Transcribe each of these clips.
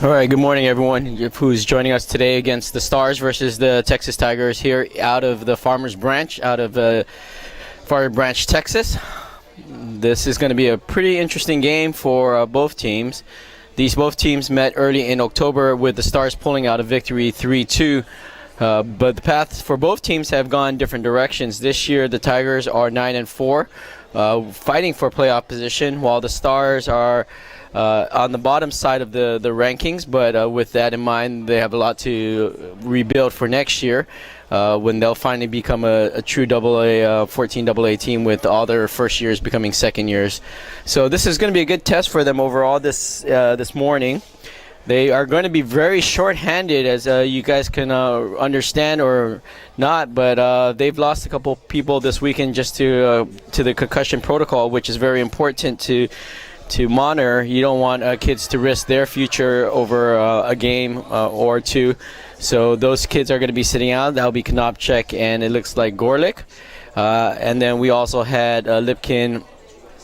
All right, good morning, everyone who's joining us today against the Stars versus the Texas Tigers here out of the Farmers Branch, out of Farmers Branch, Texas. This is going to be a pretty interesting game for both teams. Both teams met early in October with the Stars pulling out a victory 3-2. But the paths for both teams have gone different directions. This year, the Tigers are 9-4, fighting for playoff position, while the Stars are on the bottom side of the rankings. But with that in mind, they have a lot to rebuild for next year, when they'll finally become a true AA, 14 AA team with all their first years becoming second years. So this is going to be a good test for them overall this morning. They are going to be very short-handed, as you guys can understand or not, but they've lost a couple people this weekend just to the concussion protocol, which is very important to monitor. You don't want kids to risk their future over a game or two. So those kids are going to be sitting out. That'll be Konopchek, and it looks like Gorlick. And then we also had Lipkin,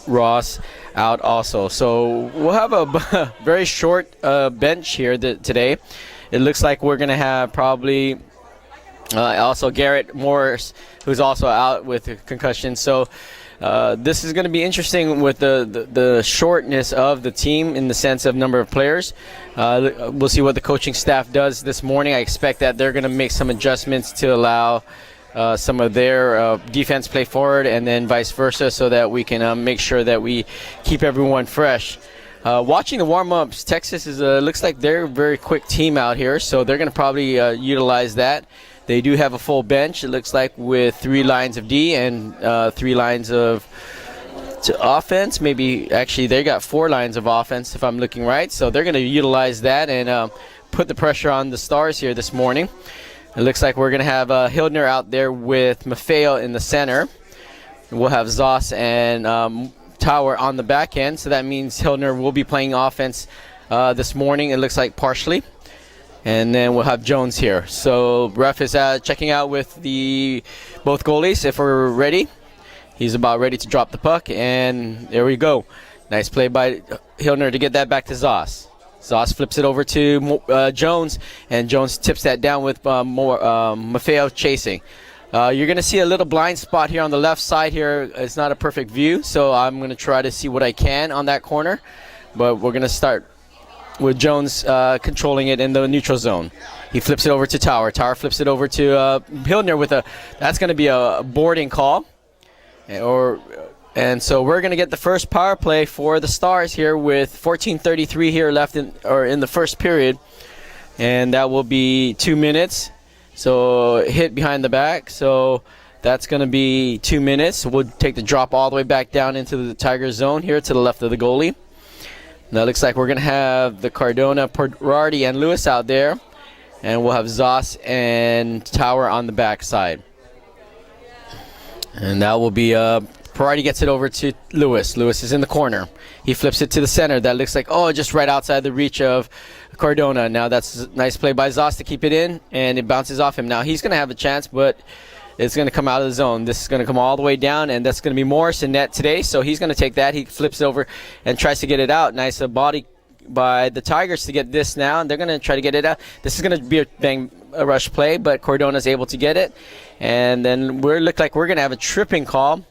Ross out also. So we'll have a very short bench here today. It looks like we're going to have probably also Garrett Morris, who's also out with a concussion. So this is going to be interesting with the shortness of the team in the sense of number of players. We'll see what the coaching staff does this morning. I expect that they're going to make some adjustments to allow some of their defense play forward, and then vice versa, so that we can make sure that we keep everyone fresh. Watching the warm-ups, Texas looks like they're a very quick team out here, so they're going to probably utilize that. They do have a full bench, it looks like, with 3 lines of D and 3 lines of offense. Maybe, actually, they got 4 lines of offense, if I'm looking right. So they're going to utilize that and put the pressure on the Stars here this morning. It looks like we're going to have Hildner out there with Maffeo in the center. We'll have Zoss and Tower on the back end. So that means Hildner will be playing offense this morning, it looks like, partially. And then we'll have Jones here. So ref is checking out with both goalies if we're ready. He's about ready to drop the puck, and there we go. Nice play by Hildner to get that back to Zoss. Zoss flips it over to Jones, and Jones tips that down with Maffeo chasing. You're going to see a little blind spot here on the left side here. It's not a perfect view, so I'm going to try to see what I can on that corner. But we're going to start with Jones controlling it in the neutral zone. He flips it over to Tower. Tower flips it over to Hildner that's going to be a boarding call. And so we're going to get the first power play for the Stars here with 14:33 here left in the first period. And that will be 2 minutes. So hit behind the back. So that's going to be 2 minutes. We'll take the drop all the way back down into the Tiger zone here to the left of the goalie. Now it looks like we're going to have the Cardona, Perardi, and Lewis out there. And we'll have Zoss and Tower on the back side. And that will be Perardi gets it over to Lewis. Lewis is in the corner. He flips it to the center. That looks like, just right outside the reach of Cardona. Now that's a nice play by Zoss to keep it in, and it bounces off him. Now he's going to have a chance, but it's going to come out of the zone. This is going to come all the way down, and that's going to be Morris in net today. So he's going to take that. He flips over and tries to get it out. Nice body by the Tigers to get this now, and they're going to try to get it out. This is going to be a rush play, but Cordona's able to get it. And then look like we're going to have a tripping call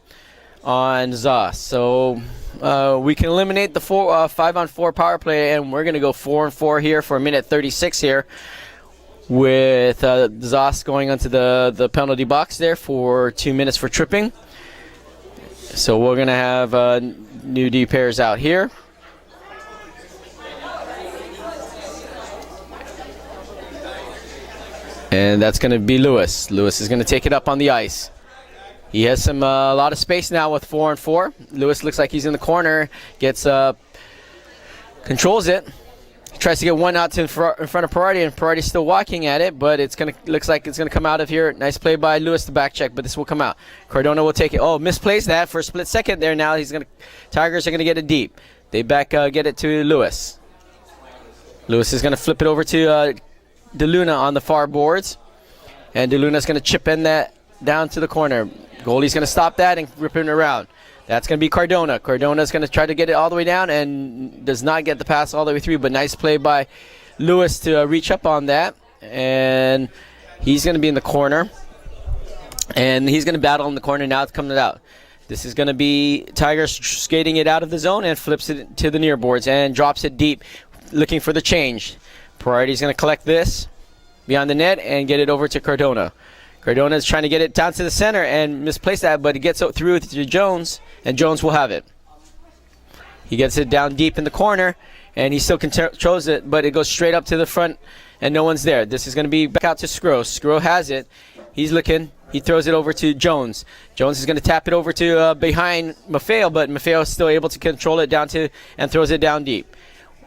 on Zoss. So we can eliminate the 5-on-4 power play, and we're going to go 4-on-4 here for a minute 36 here, with Zoss going onto the penalty box there for 2 minutes for tripping. So we're going to have new D pairs out here. And that's going to be Lewis. Lewis is going to take it up on the ice. He has a lot of space now with 4-on-4. Lewis looks like he's in the corner. Controls it. Tries to get one out in front of Perardi, and Perardi's still walking at it, but looks like it's going to come out of here. Nice play by Lewis to back check, but this will come out. Cardona will take it. Misplays that for a split second there. Now Tigers are going to get it deep. They get it to Lewis. Lewis is going to flip it over to DeLuna on the far boards, and DeLuna's going to chip in that down to the corner. Goalie's going to stop that and rip it around. That's going to be Cardona. Cardona's going to try to get it all the way down and does not get the pass all the way through, but nice play by Lewis to reach up on that, and he's going to be in the corner, and he's going to battle in the corner. Now it's coming out. This is going to be Tigers skating it out of the zone and flips it to the near boards and drops it deep, looking for the change. Priority's going to collect this beyond the net and get it over to Cardona. Cardona is trying to get it down to the center and misplace that, but it gets through to Jones, and Jones will have it. He gets it down deep in the corner, and he still controls it, but it goes straight up to the front, and no one's there. This is going to be back out to Sgro. Sgro has it. He's looking. He throws it over to Jones. Jones is going to tap it over to behind Maffeo, but Maffeo is still able to control it down to and throws it down deep.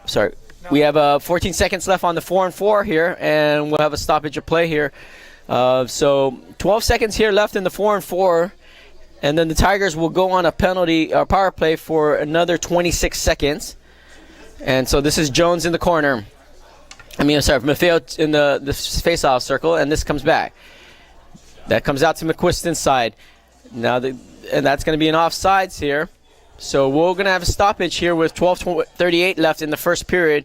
Sorry. We have 14 seconds left on the 4-on-4 here, and we'll have a stoppage of play here. So 12 seconds here left in the 4-on-4, and then the Tigers will go on a penalty power play for another 26 seconds. And so this is Jones in the corner. Maffeo in the face-off circle, and this comes back. That comes out to McQuiston's side. Now, and that's going to be an offsides here. So we're going to have a stoppage here with 12:38 left in the first period.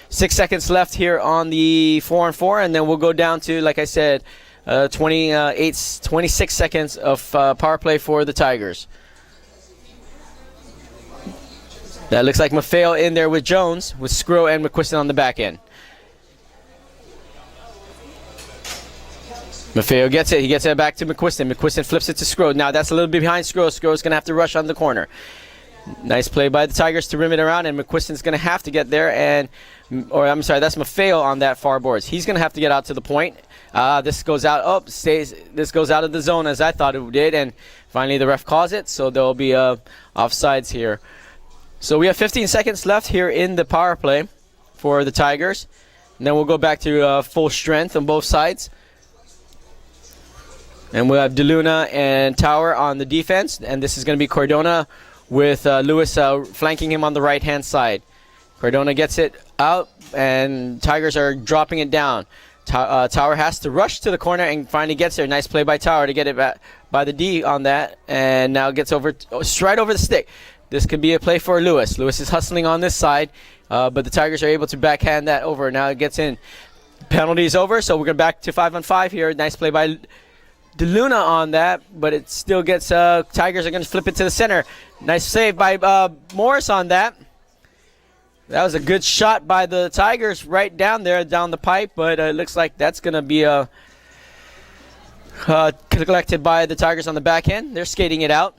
6 seconds left here on the 4-on-4, and then we'll go down to, like I said, 26 seconds of power play for the Tigers. That looks like Maffeo in there with Jones, with Sgro and McQuiston on the back end. Maffeo gets it. He gets it back to McQuiston. McQuiston flips it to Sgro. Now that's a little bit behind Sgro. Sgro's going to have to rush on the corner. Nice play by the Tigers to rim it around, and McQuiston's going to have to get there. That's Maffeo on that far boards. He's going to have to get out to the point. This goes out. This goes out of the zone as I thought it did, and finally the ref calls it. So there will be offsides here. So we have 15 seconds left here in the power play for the Tigers, and then we'll go back to full strength on both sides. And we'll have DeLuna and Tower on the defense, and this is going to be Cardona with Lewis flanking him on the right-hand side. Cardona gets it out, and Tigers are dropping it down. Tower has to rush to the corner and finally gets there. Nice play by Tower to get it back by the D on that, and now gets over right over the stick. This could be a play for Lewis. Lewis is hustling on this side, but the Tigers are able to backhand that over. Now it gets in. Penalty is over, so we're going back to 5-on-5 here. Nice play by DeLuna on that, but it still gets Tigers are going to flip it to the center. Nice save by Morris on that. That was a good shot by the Tigers right down there, down the pipe, but it looks like that's going to be collected by the Tigers on the back end. They're skating it out.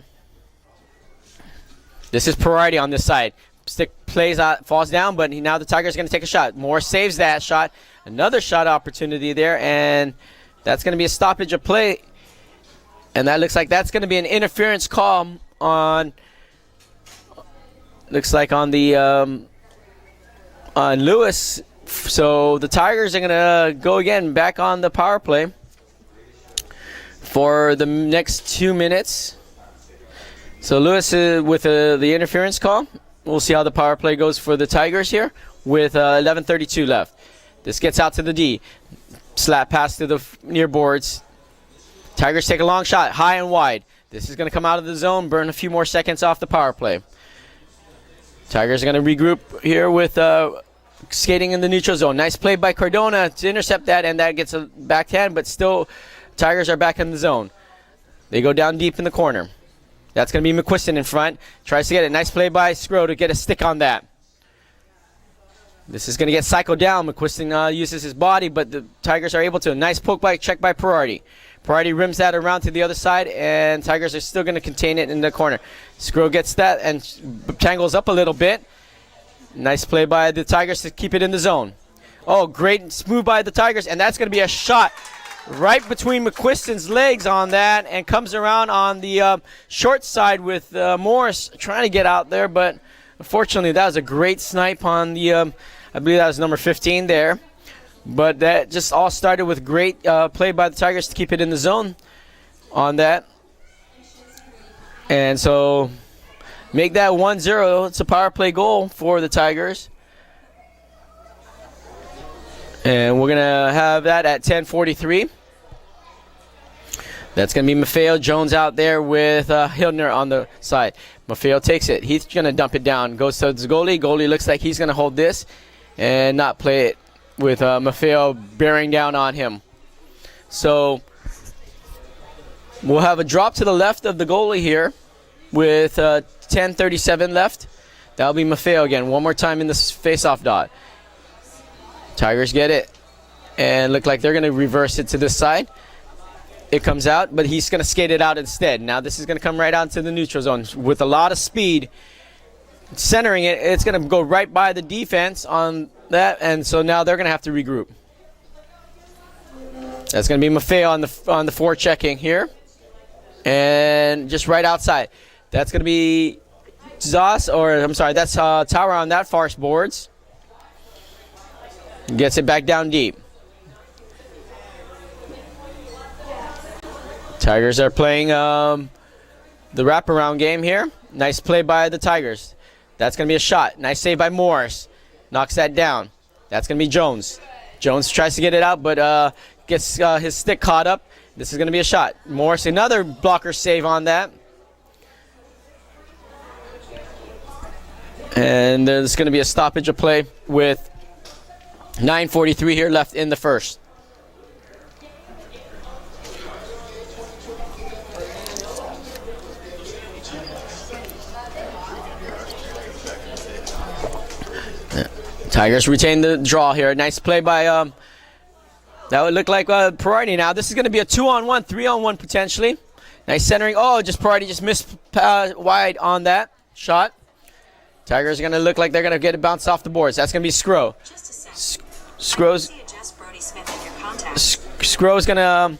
This is Priority on this side. Stick plays out, falls down, but now the Tigers are going to take a shot. Morris saves that shot. Another shot opportunity there, and that's going to be a stoppage of play. And that looks like that's going to be an interference call on, looks like on the on Lewis. So the Tigers are going to go again back on the power play for the next 2 minutes. So Lewis with the interference call. We'll see how the power play goes for the Tigers here with 11:32 left. This gets out to the D. Slap pass to the near boards. Tigers take a long shot, high and wide. This is going to come out of the zone, burn a few more seconds off the power play. Tigers are going to regroup here with skating in the neutral zone. Nice play by Cardona to intercept that, and that gets a backhand, but still Tigers are back in the zone. They go down deep in the corner. That's going to be McQuiston in front. Tries to get it. Nice play by Sgro to get a stick on that. This is going to get cycled down. McQuiston uses his body, but the Tigers are able to. Nice poke by check by Priority. Priority rims that around to the other side, and Tigers are still going to contain it in the corner. Sgro gets that and tangles up a little bit. Nice play by the Tigers to keep it in the zone. Oh, great smooth by the Tigers, and that's going to be a shot right between McQuiston's legs on that, and comes around on the short side with Morris trying to get out there, but unfortunately that was a great snipe on the, I believe that was number 15 there. But that just all started with great play by the Tigers to keep it in the zone on that. And so make that 1-0. It's a power play goal for the Tigers. And we're going to have that at 10:43. That's going to be Maffeo. Jones out there with Hildner on the side. Maffeo takes it. He's going to dump it down. Goes to the goalie. Goalie looks like he's going to hold this and not play it with Maffeo bearing down on him. So we'll have a drop to the left of the goalie here with 10:37 left. That'll be Maffeo again. One more time in this face-off dot. Tigers get it. And look like they're going to reverse it to this side. It comes out, but he's going to skate it out instead. Now this is going to come right out to the neutral zone with a lot of speed. Centering it, it's going to go right by the defense on that, and so now they're going to have to regroup. That's going to be Maffeo on the forechecking here. And just right outside. That's going to be Zos, or I'm sorry, that's Tower on that far boards. Gets it back down deep. Tigers are playing the wraparound game here. Nice play by the Tigers. That's going to be a shot. Nice save by Morris. Knocks that down. That's going to be Jones. Jones tries to get it out, but gets his stick caught up. This is going to be a shot. Morris, another blocker save on that. And there's going to be a stoppage of play with 9:43 here left in the first. Tigers retain the draw here. Nice play by, that would look like Priority now. This is going to be a 2-on-1, 3-on-1 potentially. Nice centering. Oh, Priority just missed wide on that shot. Tigers are going to look like they're going to get it bounced off the boards. That's going to be Sgro. Sgro's going to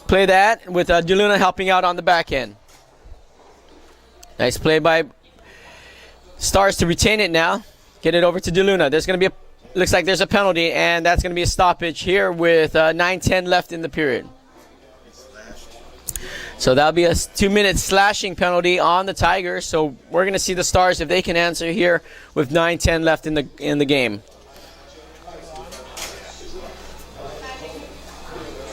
play that with DeLuna helping out on the back end. Nice play by Stars to retain it now. Get it over to DeLuna. There's going to be looks like there's a penalty, and that's going to be a stoppage here with 9:10 left in the period. So that'll be a 2-minute slashing penalty on the Tigers. So we're going to see the Stars if they can answer here with 9:10 left in the game.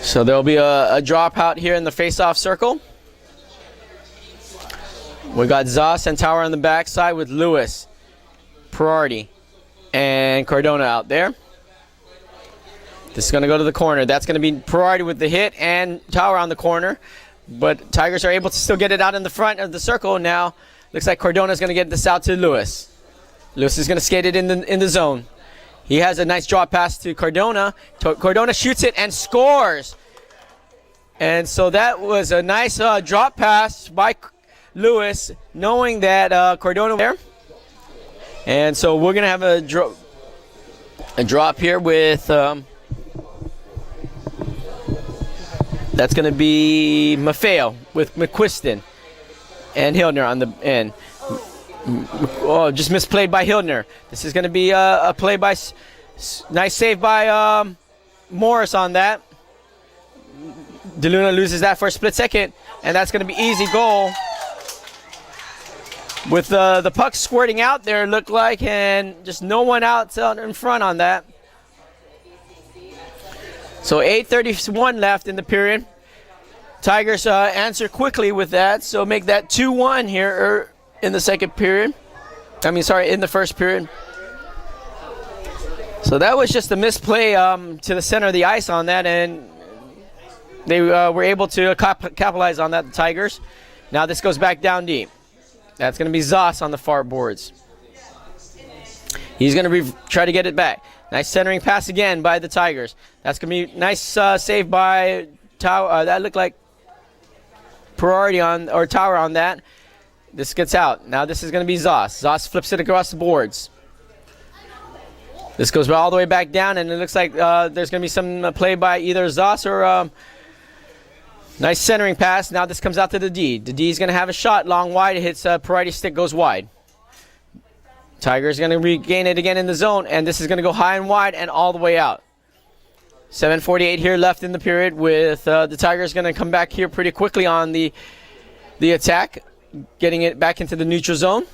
So there'll be a drop out here in the face-off circle. We got Zos and Tower on the backside with Lewis, Priority, and Cardona out there. This is going to go to the corner. That's going to be Priority with the hit and Tower on the corner. But Tigers are able to still get it out in the front of the circle now. Looks like Cardona is going to get this out to Lewis. Lewis is going to skate it in the zone. He has a nice drop pass to Cardona. Cardona shoots it and scores. And so that was a nice drop pass by Lewis, knowing that Cardona was there. And so we're going to have a drop here with, that's going to be Maffeo with McQuiston and Hildner on the end. Oh, just misplayed by Hildner. This is going to be a play by, nice save by Morris on that. DeLuna loses that for a split second, and that's going to be easy goal. With the puck squirting out there, it looked like, and just no one out in front on that. So 8:31 left in the period. Tigers answer quickly with that, so make that 2-1 here in the second period. I mean, sorry, in the first period. So that was just a misplay to the center of the ice on that, and they were able to capitalize on that, the Tigers. Now this goes back down deep. That's going to be Zos on the far boards. He's going to try to get it back. Nice centering pass again by the Tigers. That's going to be nice save by Tower. That looked like Priority on, or Tower on that. This gets out. Now this is going to be Zos. Zos flips it across the boards. This goes all the way back down, and it looks like there's going to be some play by either Zos or nice centering pass. Now this comes out to the D. The D is going to have a shot long wide. It hits Priority stick, goes wide. Tigers going to regain it again in the zone, and this is going to go high and wide and all the way out. 7:48 here left in the period with the Tigers going to come back here pretty quickly on the attack, getting it back into the neutral zone.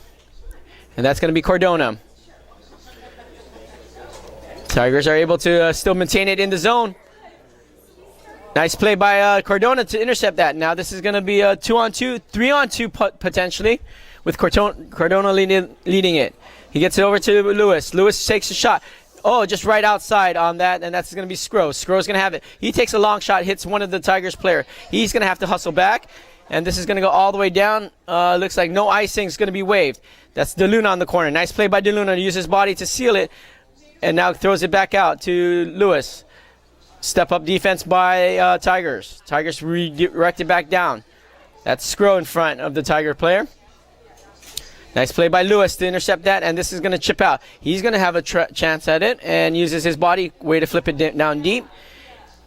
And that's going to be Cardona. Tigers are able to still maintain it in the zone. Nice play by Cardona to intercept that. Now this is going to be a 2-on-2, 3-on-2 potentially, with Cardona leading it. He gets it over to Lewis. Lewis takes a shot. Oh, just right outside on that, and that's going to be Sgro. Sgro's going to have it. He takes a long shot, hits one of the Tigers player. He's going to have to hustle back, and this is going to go all the way down. Looks like no icing is going to be waved. That's DeLuna on the corner. Nice play by DeLuna to use his body to seal it, and now throws it back out to Lewis. Step up defense by Tigers. Tigers redirect it back down. That's Sgro in front of the Tiger player. Nice play by Lewis to intercept that, and this is going to chip out. He's going to have a chance at it and uses his body way to flip it down deep.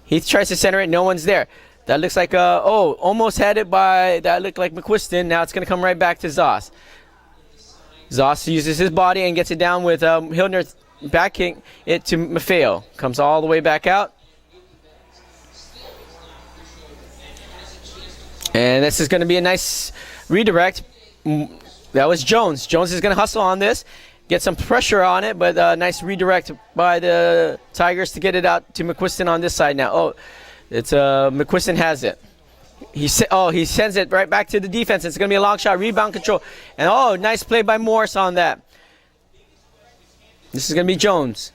He tries to center it. No one's there. That looks like, almost had it by, that looked like McQuiston. Now it's going to come right back to Zoss. Zoss uses his body and gets it down with Hildner backing it to Maffeo. Comes all the way back out. And this is going to be a nice redirect. That was Jones. Jones is going to hustle on this, get some pressure on it, but nice redirect by the Tigers to get it out to McQuiston on this side now. Oh, it's McQuiston has it. He sends it right back to the defense. It's going to be a long shot, rebound control. And nice play by Morris on that. This is going to be Jones.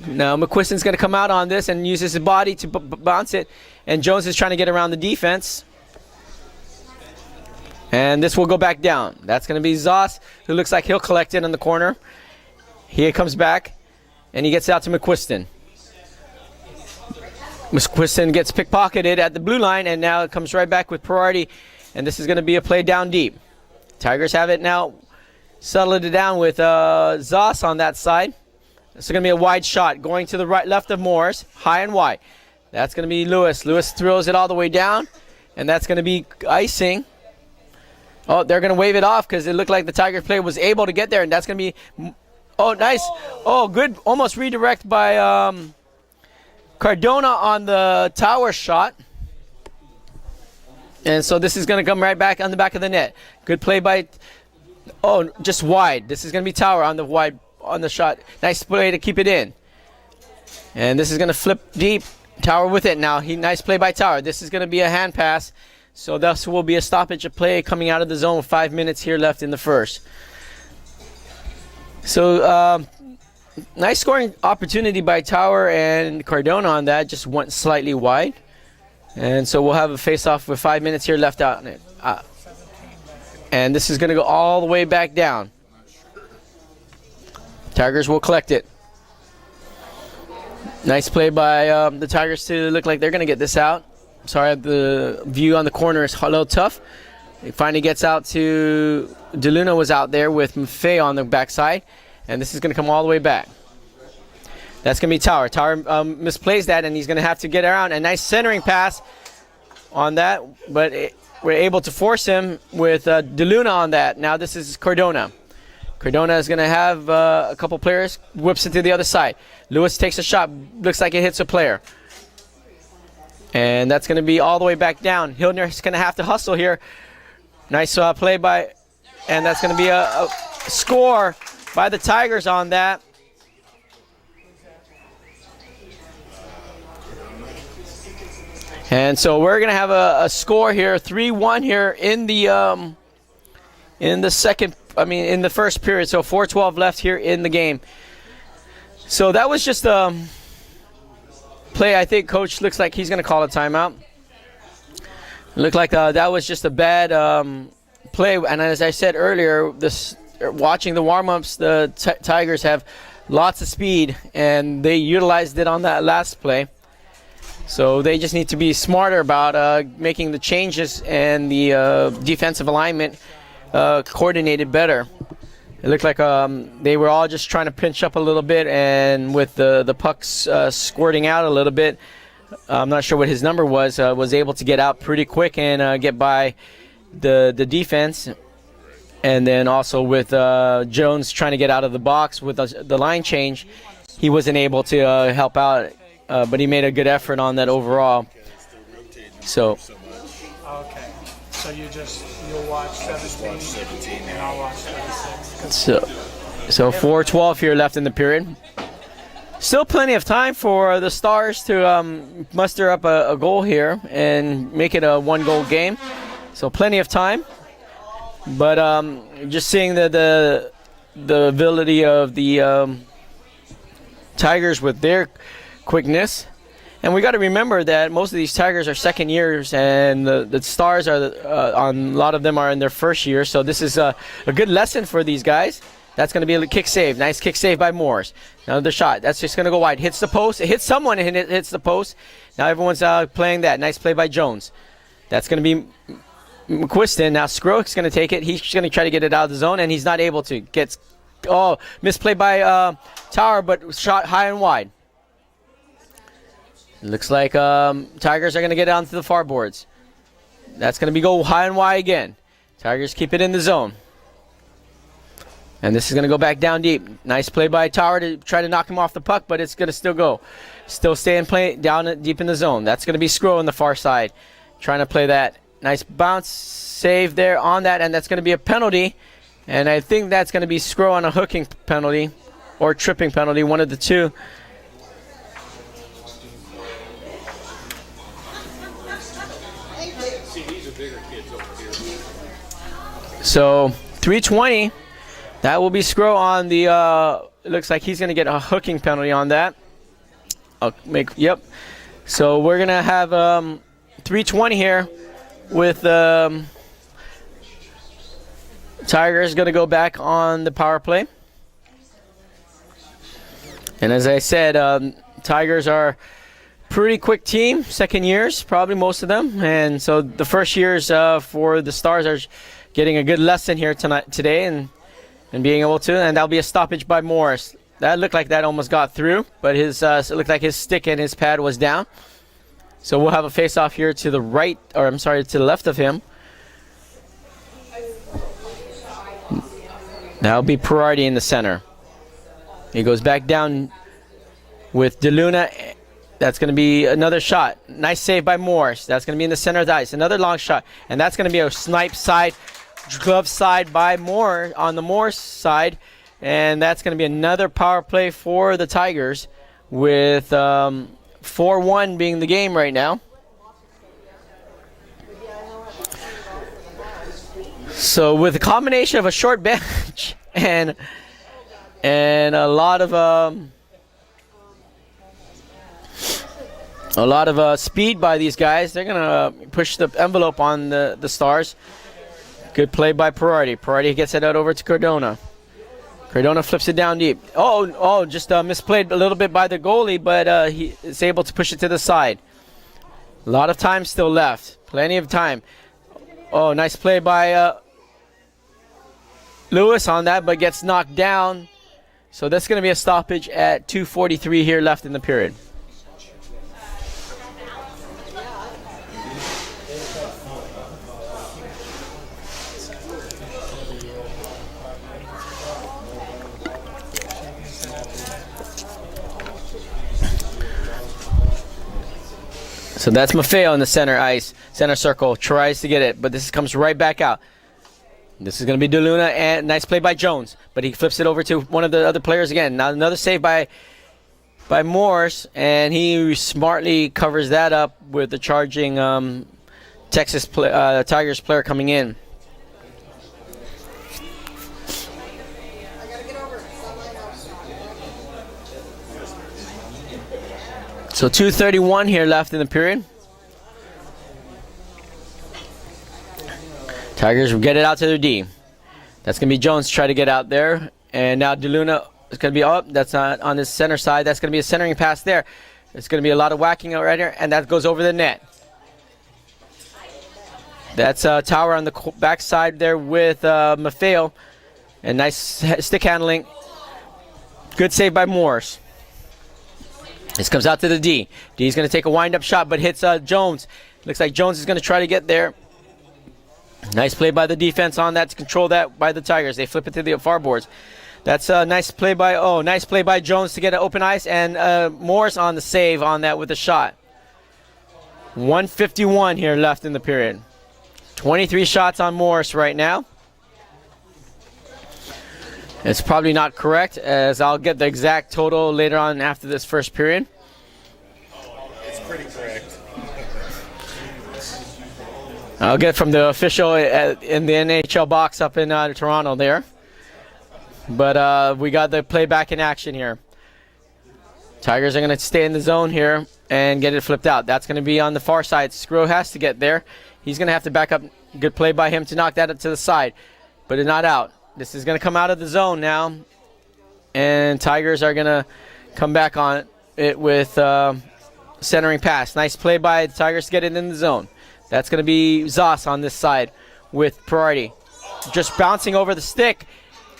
Now McQuiston's going to come out on this and uses his body to bounce it. And Jones is trying to get around the defense. And this will go back down. That's going to be Zoss, who looks like he'll collect it in the corner. He comes back, and he gets out to McQuiston. McQuiston gets pickpocketed at the blue line, and now it comes right back with Priority. And this is going to be a play down deep. Tigers have it now. Settled it down with Zoss on that side. It's going to be a wide shot going to the left of Morris, high and wide. That's going to be Lewis. Lewis throws it all the way down, and that's going to be icing. Oh, they're going to wave it off because it looked like the Tiger player was able to get there, and that's going to be, nice. Oh, good, almost redirect by Cardona on the tower shot. And so this is going to come right back on the back of the net. Good play by, just wide. This is going to be Tower on the shot. Nice play to keep it in. And this is going to flip deep. Tower with it now. Nice play by Tower. This is going to be a hand pass. So this will be a stoppage of play coming out of the zone with 5 minutes here left in the first. So nice scoring opportunity by Tower and Cardona on that. Just went slightly wide. And so we'll have a face-off with 5 minutes here left out in it. And this is going to go all the way back down. Tigers will collect it. Nice play by the Tigers to look like they're going to get this out. Sorry, the view on the corner is a little tough. It finally gets out to DeLuna was out there with Maffei on the backside, and this is going to come all the way back. That's going to be Tower. Tower misplays that, and he's going to have to get around. A nice centering pass on that, but we're able to force him with DeLuna on that. Now this is Cardona. Cardona is going to have a couple players, whips it to the other side. Lewis takes a shot, looks like it hits a player. And that's going to be all the way back down. Hildner is going to have to hustle here. Nice play by, and that's going to be a score by the Tigers on that. And so we're going to have a score here, 3-1 here in the first period. So 4:12 left here in the game. So that was just play. I think Coach looks like he's going to call a timeout. It looked like that was just a bad play. And as I said earlier, watching the warm-ups, the Tigers have lots of speed, and they utilized it on that last play. So they just need to be smarter about making the changes and the defensive alignment coordinated better. It looked like they were all just trying to pinch up a little bit, and with the pucks squirting out a little bit, I'm not sure what his number was able to get out pretty quick and get by the defense. And then also with Jones trying to get out of the box with the line change, he wasn't able to help out, but he made a good effort on that overall. So. Okay. So you'll watch 17 and I'll watch 36. So 4:12 here left in the period. Still plenty of time for the Stars to muster up a goal here and make it a one-goal game. So plenty of time. But just seeing the ability of the Tigers with their quickness. And we got to remember that most of these Tigers are second years, and the Stars are on a lot of them are in their first year. So this is a good lesson for these guys. That's going to be a kick save. Nice kick save by Morris. Another shot. That's just going to go wide. Hits the post. It hits someone and it hits the post. Now everyone's playing that. Nice play by Jones. That's going to be McQuiston. Now Sgro is going to take it. He's going to try to get it out of the zone, and he's not able to. Misplay by Tower, but shot high and wide. Looks like Tigers are going to get onto the far boards. That's going to go high and wide again. Tigers keep it in the zone. And this is going to go back down deep. Nice play by Tower to try to knock him off the puck, but it's going to still go. Still stay and play down deep in the zone. That's going to be Sgro on the far side. Trying to play that. Nice bounce save there on that, and that's going to be a penalty. And I think that's going to be Sgro on a hooking penalty or tripping penalty, one of the two. So 320. That will be Sgro on the. It looks like he's going to get a hooking penalty on that. Yep. So we're going to have 320 here with Tigers going to go back on the power play. And as I said, Tigers are pretty quick team, second years, probably most of them. And so the first years for the Stars are getting a good lesson here today and being able to. And that'll be a stoppage by Morris. That looked like that almost got through, but it looked like his stick and his pad was down. So we'll have a face-off here to the right, or I'm sorry, to the left of him. That'll be Perardi in the center. He goes back down with DeLuna. That's going to be another shot. Nice save by Morris. That's going to be in the center of the ice. Another long shot. And that's going to be a snipe side, glove side by Moore on the Morris side. And that's going to be another power play for the Tigers with 4-1 being the game right now. So with a combination of a short bench and a lot of speed by these guys, they're gonna push the envelope on the Stars. Good play by Perardi. Perardi gets it out over to Cardona. Cardona flips it down deep. Just misplayed a little bit by the goalie, but he is able to push it to the side. A lot of time still left. Plenty of time. Oh, nice play by Lewis on that, but gets knocked down. So that's going to be a stoppage at 2:43 here left in the period. So that's Maffeo in the center ice, center circle, tries to get it, but this comes right back out. This is going to be DeLuna, and nice play by Jones, but he flips it over to one of the other players again. Now another save by Morris, and he smartly covers that up with the charging Tigers player coming in. So 2:31 here left in the period. Tigers will get it out to their D. That's going to be Jones try to get out there. And now DeLuna is going to be that's not on his center side. That's going to be a centering pass there. It's going to be a lot of whacking out right here, and that goes over the net. That's Tower on the back side there with Maffeo. And nice stick handling. Good save by Morris. This comes out to the D. D's going to take a wind-up shot, but hits Jones. Looks like Jones is going to try to get there. Nice play by the defense on that to control that by the Tigers. They flip it to the far boards. That's a nice play by Jones to get an open ice, and Morris on the save on that with a shot. 1:51 here left in the period. 23 shots on Morris right now. It's probably not correct, as I'll get the exact total later on after this first period. It's pretty correct. I'll get from the official in the NHL box up in Toronto there. But we got the playback in action here. Tigers are going to stay in the zone here and get it flipped out. That's going to be on the far side. Sgro has to get there. He's going to have to back up. Good play by him to knock that to the side, but it's not out. This is going to come out of the zone now, and Tigers are going to come back on it with centering pass. Nice play by the Tigers to get it in the zone. That's going to be Zos on this side with priority. Just bouncing over the stick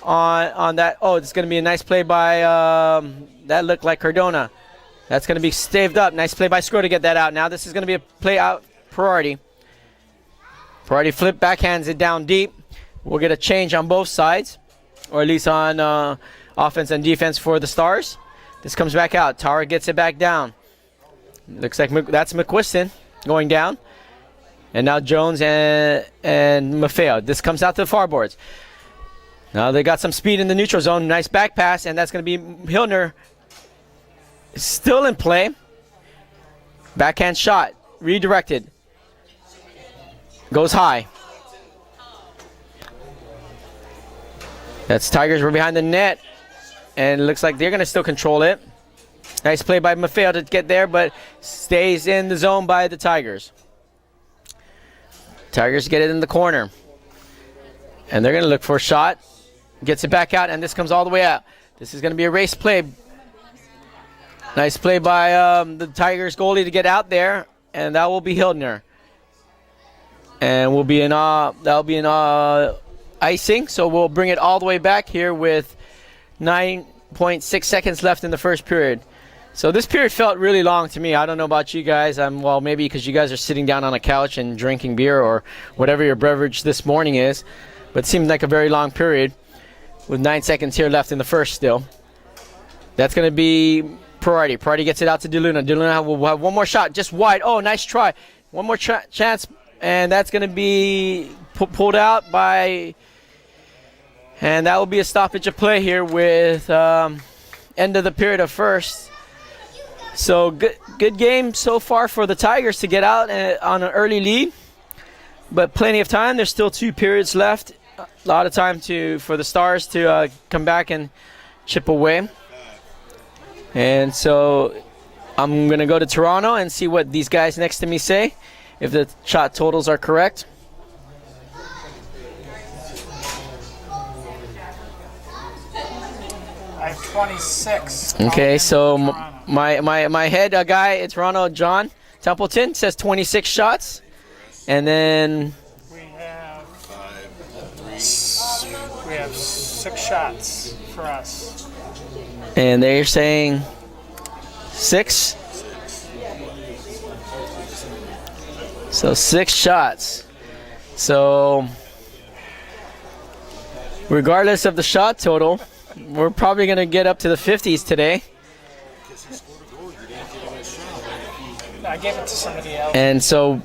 on that. Oh, it's going to be a nice play by, that looked like Cardona. That's going to be staved up. Nice play by Sgro to get that out. Now this is going to be a play out priority. Priority flip, backhands it down deep. We'll get a change on both sides, or at least on offense and defense for the Stars. This comes back out. Tara gets it back down. Looks like that's McQuiston going down. And now Jones and Maffeo. This comes out to the far boards. Now they got some speed in the neutral zone. Nice back pass, and that's going to be Hillner. Still in play. Backhand shot. Redirected. Goes high. That's Tigers. We're behind the net. And it looks like they're going to still control it. Nice play by Maffeo to get there, but stays in the zone by the Tigers. Tigers get it in the corner. And they're going to look for a shot. Gets it back out, and this comes all the way out. This is going to be a race play. Nice play by the Tigers goalie to get out there, and that will be Hildner. And that'll be an icing, so we'll bring it all the way back here with 9.6 seconds left in the first period. So this period felt really long to me. I don't know about you guys. Well, maybe because you guys are sitting down on a couch and drinking beer or whatever your beverage this morning is. But it seemed like a very long period with 9 seconds here left in the first still. That's going to be Priority. Priority gets it out to DeLuna. DeLuna will have one more shot, just wide. Oh, nice try. One more chance, and that's going to be pulled out by... And that will be a stoppage of play here with end of the period of first. So good game so far for the Tigers to get out on an early lead. But plenty of time. There's still 2 periods left. A lot of time for the Stars to come back and chip away. And so I'm going to go to Toronto and see what these guys next to me say, if the shot totals are correct. I have 26. Okay, so my head guy at Toronto, John Templeton, says 26 shots. And then we have 6 shots for us. And they're saying 6. So 6 shots. So regardless of the shot total, we're probably going to get up to the 50s today. I gave it to somebody else. And so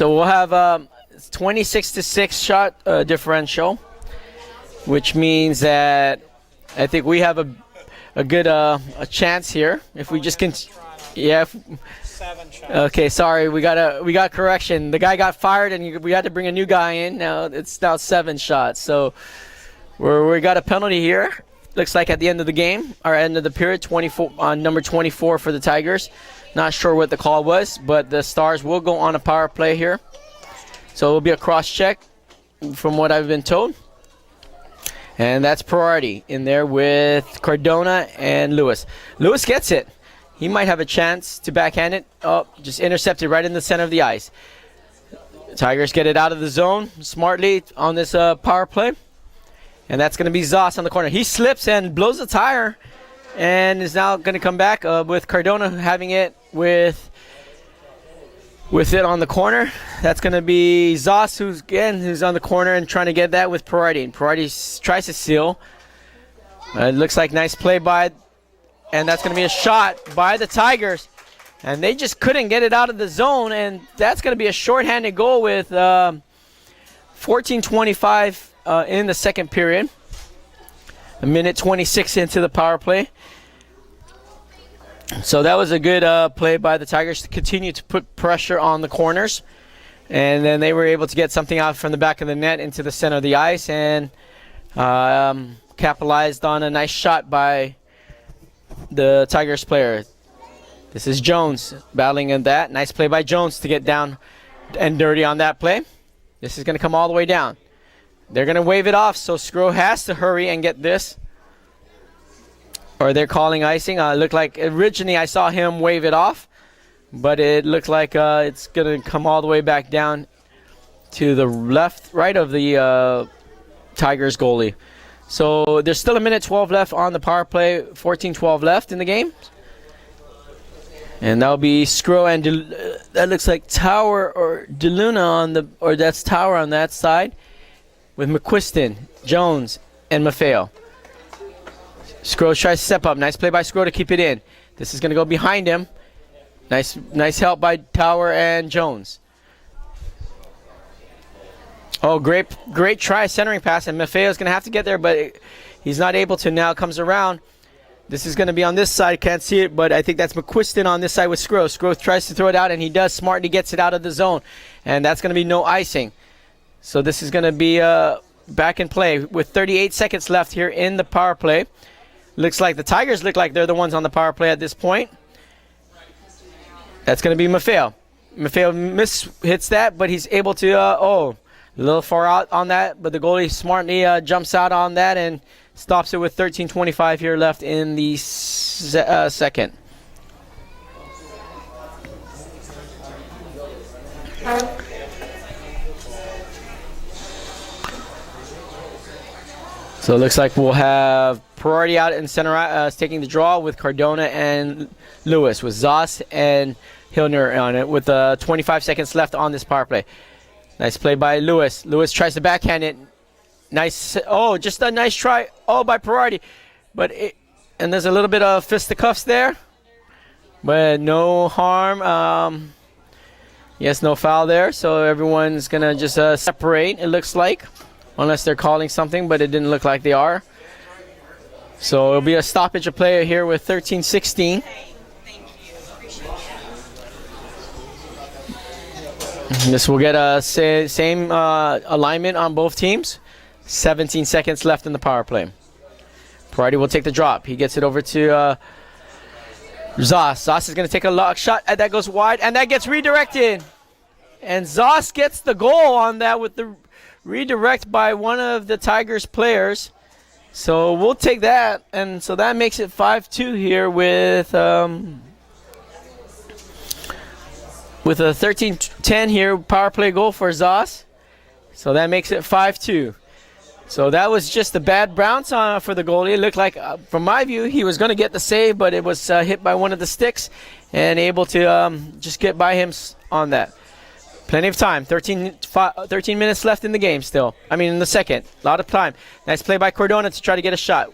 we'll have 26-6 shot differential, which means that I think we have a good a chance here if we just can. Yeah. 7 shots. Okay, sorry, we got correction. The guy got fired, and we had to bring a new guy in. Now it's 7 shots. So we got a penalty here. Looks like at the end of the game, or end of the period, 24 on number 24 for the Tigers. Not sure what the call was, but the Stars will go on a power play here. So it will be a cross check, from what I've been told. And that's Priority in there with Cardona and Lewis. Lewis gets it. He might have a chance to backhand it. Oh, just intercepted right in the center of the ice. Tigers get it out of the zone smartly on this power play. And that's going to be Zos on the corner. He slips and blows the tire and is now going to come back with Cardona having it with it on the corner. That's going to be Zos who's on the corner and trying to get that with Priority. And Priority tries to seal. It looks like nice play and that's going to be a shot by the Tigers. And they just couldn't get it out of the zone, and that's going to be a shorthanded goal with 14:25 in the second period. A minute 26 into the power play. So that was a good play by the Tigers to continue to put pressure on the corners. And then they were able to get something out from the back of the net into the center of the ice and capitalized on a nice shot by the Tigers player. This is Jones battling in that. Nice play by Jones to get down and dirty on that play. This is going to come all the way down. They're going to wave it off, so Sgro has to hurry and get this. Or they're calling icing. It looked like originally I saw him wave it off, but it looked like it's going to come all the way back down to the right of the Tigers goalie. So there's still 1:12 left on the power play, 14-12 left in the game. And that'll be Sgro and that looks like Tower or DeLuna that's Tower on that side with McQuiston, Jones, and Maffeo. Sgro tries to step up. Nice play by Sgro to keep it in. This is going to go behind him. Nice help by Tower and Jones. Oh, great try centering pass, and Maffeo's going to have to get there, but he's not able to now. Comes around. This is going to be on this side. Can't see it, but I think that's McQuiston on this side with Sgro. Sgro tries to throw it out, and he does. Smartly gets it out of the zone, and that's going to be no icing. So this is going to be back in play with 38 seconds left here in the power play. Looks like the Tigers look like they're the ones on the power play at this point. That's going to be Maffeo. Maffeo hits that, but he's able to, a little far out on that, but the goalie smartly jumps out on that and stops it with 13:25 here left in the second. So it looks like we'll have Priority out in center, taking the draw with Cardona and Lewis, with Zoss and Hillner on it, with 25 seconds left on this power play. Nice play by Lewis. Lewis tries to backhand it. Nice. Oh, just a nice try. Oh, by Priority. And there's a little bit of fisticuffs there. But no harm. Yes, no foul there. So everyone's going to just separate, it looks like. Unless they're calling something, but it didn't look like they are. So it'll be a stoppage of play here with 13:16. This will get a same alignment on both teams. 17 seconds left in the power play. Priority will take the drop. He gets it over to Zoss. Zoss is going to take a lock shot, and that goes wide, and that gets redirected. And Zoss gets the goal on that with the redirect by one of the Tigers players. So we'll take that, and so that makes it 5-2 here with a 13-10 here power play goal for Zoss. So that makes it 5-2. So that was just a bad bounce for the goalie. It looked like, from my view, he was going to get the save, but it was hit by one of the sticks and able to just get by him on that. Plenty of time. 13 minutes left in the game still. I mean, in the second. A lot of time. Nice play by Cardona to try to get a shot.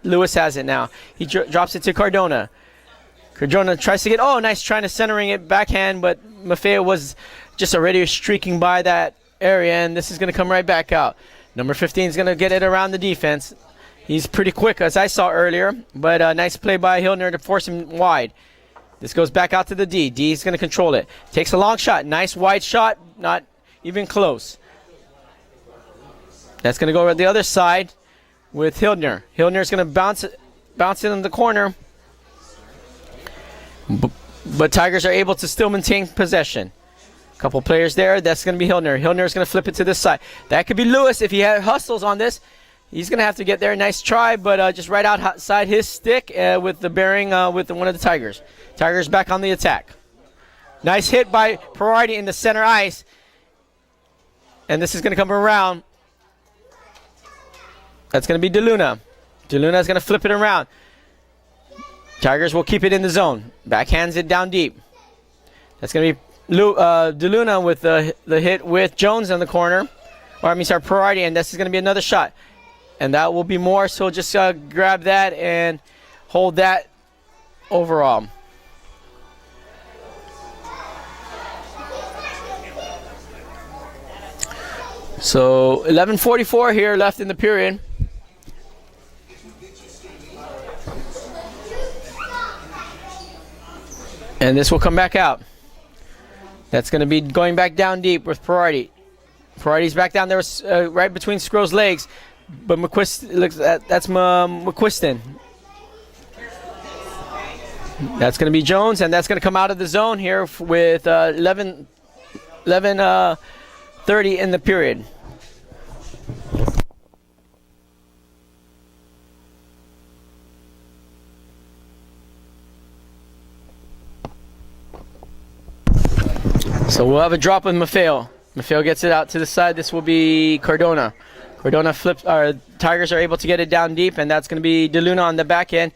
Lewis has it now. He drops it to Cardona. Cardona tries to get... Oh, nice trying to centering it backhand, but Maffeo was just already streaking by that area, and this is going to come right back out. Number 15 is going to get it around the defense. He's pretty quick, as I saw earlier, but a nice play by Hillner to force him wide. This goes back out to the D. D is going to control it. Takes a long shot. Nice wide shot. Not even close. That's going to go to the other side with Hillner. Hillner is going to bounce it in the corner. But Tigers are able to still maintain possession. A couple players there. That's going to be Hillner. Hillner is going to flip it to this side. That could be Lewis if he hustles on this. He's going to have to get there. Nice try, but just right outside his stick with the bearing with one of the Tigers. Tigers back on the attack. Nice hit by Priority in the center ice. And this is going to come around. That's going to be DeLuna. DeLuna is going to flip it around. Tigers will keep it in the zone. Backhands it down deep. That's going to be DeLuna with the hit with Jones in the corner. Or I mean, sorry, Priority, and this is going to be another shot. And that will be more, so just grab that and hold that overall. So 11:44 here left in the period. And this will come back out. That's going to be going back down deep with Priority. Priority's back down there right between Sgro's legs. But McQuiston, that's McQuiston. That's going to be Jones, and that's going to come out of the zone here with 11:30 in the period. So we'll have a drop with Maffeo. Maffeo gets it out to the side. This will be Cardona. Cardona flips. Tigers are able to get it down deep, and that's going to be DeLuna on the back end.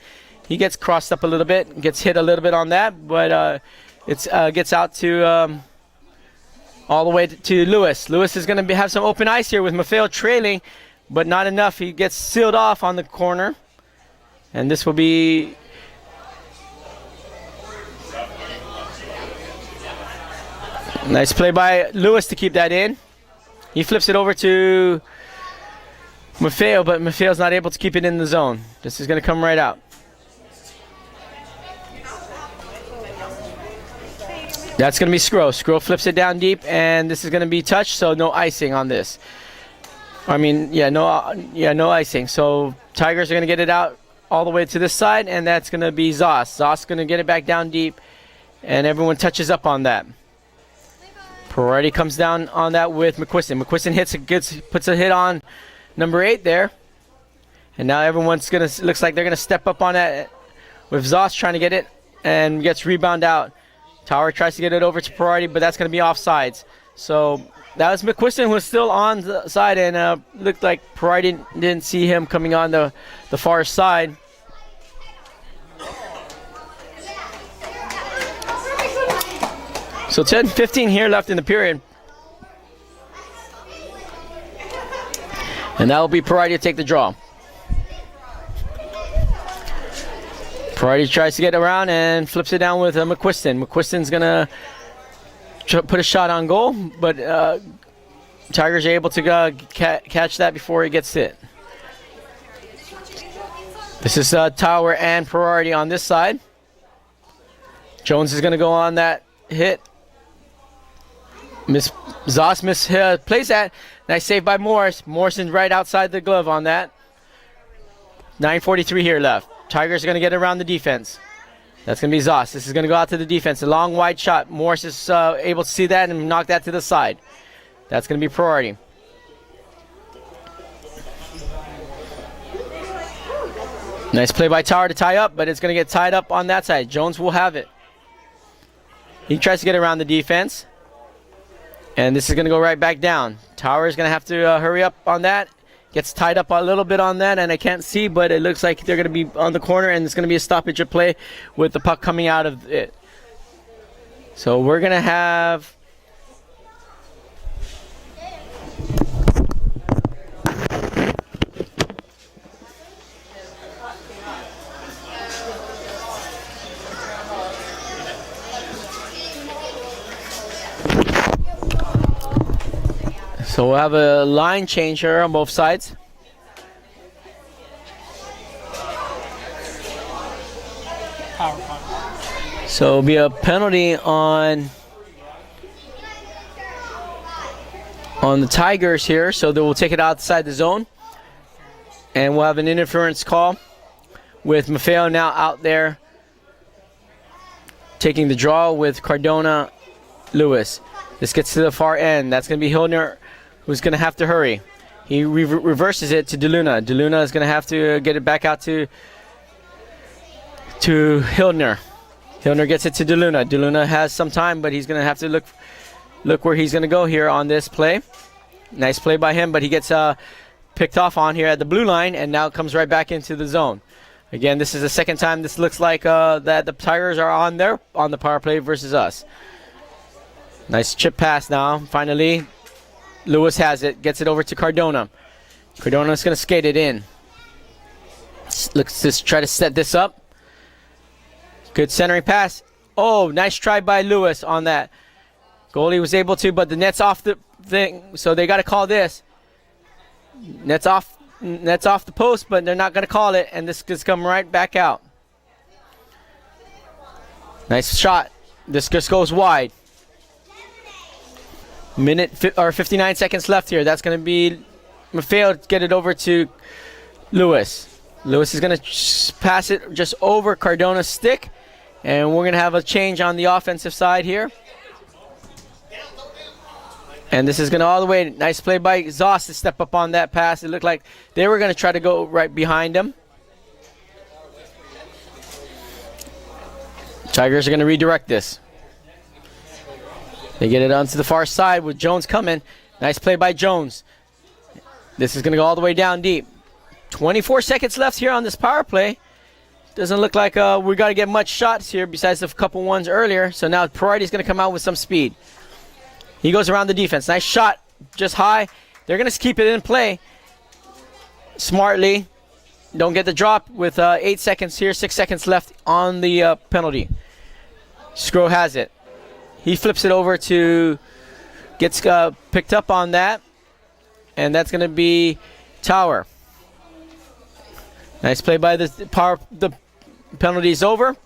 He gets crossed up a little bit, gets hit a little bit on that, but it gets out to all the way to Lewis. Lewis is going to have some open ice here with Maffeo trailing, but not enough. He gets sealed off on the corner, and this will be nice play by Lewis to keep that in. He flips it over to Maffeo, but Maffeo's not able to keep it in the zone. This is going to come right out. That's going to be Sgro. Sgro flips it down deep, and this is going to be touched, so no icing on this. I mean, no icing. So Tigers are going to get it out all the way to this side, and that's going to be Zoss. Zoss going to get it back down deep, and everyone touches up on that. Peretti comes down on that with McQuiston. McQuiston puts a hit on number 8 there, and now everyone's looks like they're gonna step up on that with Zoss trying to get it, and gets rebound out. Tower tries to get it over to Peretti, but that's gonna be offsides. So that was McQuiston, who was still on the side, and looked like Peretti didn't see him coming on the far side. So 10-15 here left in the period. And that will be Peretti to take the draw. Peretti tries to get around and flips it down with McQuiston. McQuiston's going to put a shot on goal, but Tigers are able to catch that before he gets hit. This is Tower and Peretti on this side. Jones is going to go on that hit. Zoss plays that. Nice save by Morris. Morrison right outside the glove on that. 9:43 here left. Tigers are going to get around the defense. That's going to be Zoss. This is going to go out to the defense. A long wide shot. Morris is able to see that and knock that to the side. That's going to be priority. Nice play by Tower to tie up, but it's going to get tied up on that side. Jones will have it. He tries to get around the defense. And this is going to go right back down. Tower is going to have to hurry up on that. Gets tied up a little bit on that, and I can't see, but it looks like they're going to be on the corner, and it's going to be a stoppage of play with the puck coming out of it. So we're going to have... So we'll have a line change here on both sides. So it'll be a penalty on the Tigers here. So they will take it outside the zone. And we'll have an interference call with Maffeo now out there taking the draw with Cardona Lewis. This gets to the far end. That's going to be Hildner, who's going to have to hurry. He reverses it to DeLuna. DeLuna is going to have to get it back out to Hildner. Hildner gets it to DeLuna. DeLuna has some time, but he's going to have to look where he's going to go here on this play. Nice play by him, but he gets picked off on here at the blue line, and now comes right back into the zone. Again, this is the second time this looks like that the Tigers are on the power play versus us. Nice chip pass now. Finally, Lewis has it. Gets it over to Cardona. Cardona's going to skate it in. Let's just try to set this up. Good centering pass. Oh, nice try by Lewis on that. Goalie was able to, but the net's off the thing, so they got to call this. Net's off the post, but they're not going to call it, and this just come right back out. Nice shot. This just goes wide. 59 seconds left here. That's going to be Maffeo. Get it over to Lewis. Lewis is going to pass it just over Cardona's stick, And we're going to have a change on the offensive side here. And this is going to all the way. Nice play by Zoss to step up on that pass. It looked like they were going to try to go right behind him. Tigers are going to redirect this. They get it onto the far side with Jones coming. Nice play by Jones. This is going to go all the way down deep. 24 seconds left here on this power play. Doesn't look like we got to get much shots here besides a couple ones earlier. So now Priority's going to come out with some speed. He goes around the defense. Nice shot, just high. They're going to keep it in play smartly. Don't get the drop with 8 seconds here, 6 seconds left on the penalty. Sgro has it. He flips it over to, gets picked up on that, and that's going to be Tower. Nice play by the power. The penalty is over,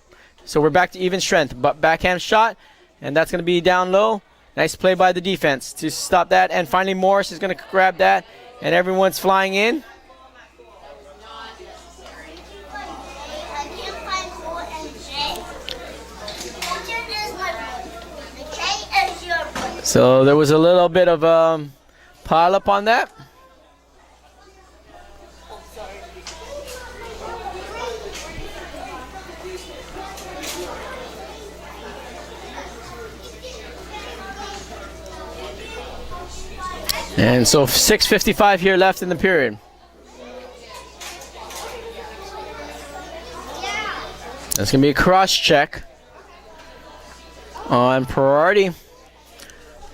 so we're back to even strength. But backhand shot, and that's going to be down low. Nice play by the defense to stop that, and finally Morris is going to grab that, and everyone's flying in. So there was a little bit of pile up on that. And so 6:55 here left in the period. That's going to be a cross check on Priority.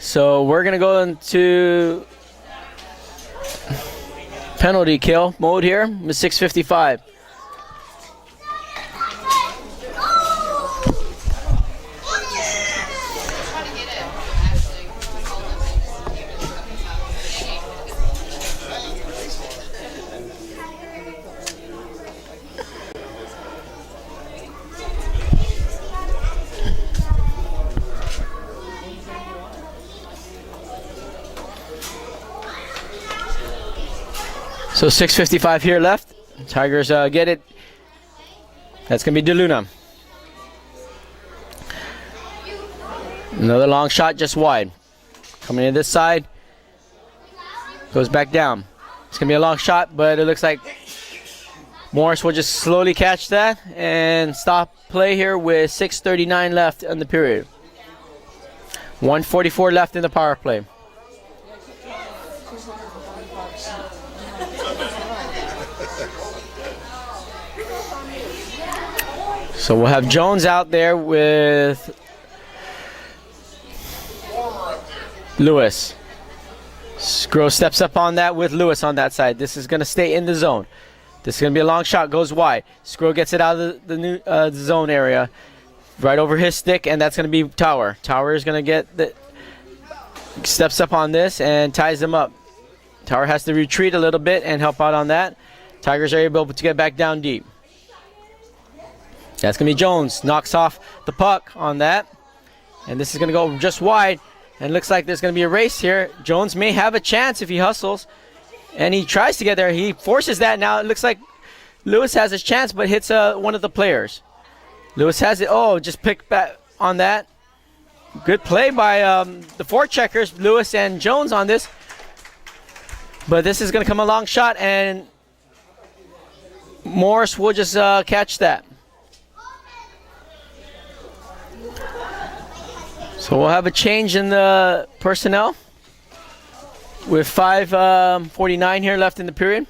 So we're going to go into penalty kill mode here with 6:55. So 6:55 here left. Tigers get it. That's going to be DeLuna. Another long shot just wide. Coming in this side. Goes back down. It's going to be a long shot, but it looks like Morris will just slowly catch that and stop play here with 6:39 left in the period. 1:44 left in the power play. So we'll have Jones out there with Lewis. Sgro steps up on that with Lewis on that side. This is going to stay in the zone. This is going to be a long shot, goes wide. Sgro gets it out of the zone area, right over his stick, and that's going to be Tower. Tower is going to get the, steps up on this and ties him up. Tower has to retreat a little bit and help out on that. Tigers are able to get back down deep. That's going to be Jones. Knocks off the puck on that. And this is going to go just wide. And looks like there's going to be a race here. Jones may have a chance if he hustles. And he tries to get there. He forces that. Now it looks like Lewis has his chance, but hits one of the players. Lewis has it. Oh, just picked back on that. Good play by the forecheckers, Lewis and Jones on this. But this is going to come a long shot, and Morris will just catch that. So we'll have a change in the personnel with 5:49 here left in the period.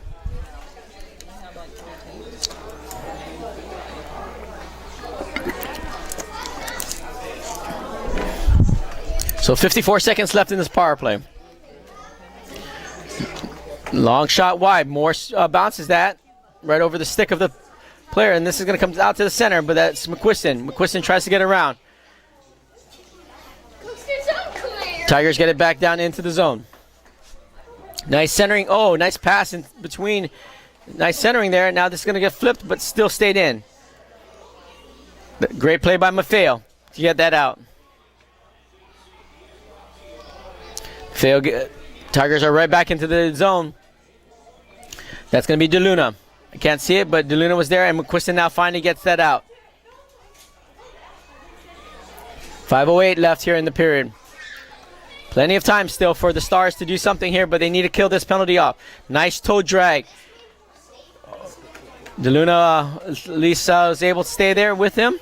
So 54 seconds left in this power play. Long shot wide. Morse bounces that right over the stick of the player, and this is going to come out to the center, but that's McQuiston. McQuiston tries to get around. Tigers get it back down into the zone. Nice centering. Oh, nice pass in between. Nice centering there. Now this is going to get flipped, but still stayed in. Great play by Maffeo to get that out. Tigers are right back into the zone. That's going to be DeLuna. I can't see it, but DeLuna was there, and McQuiston now finally gets that out. 5:08 left here in the period. Plenty of time still for the Stars to do something here, but they need to kill this penalty off. Nice toe drag. DeLuna at least was able to stay there with him.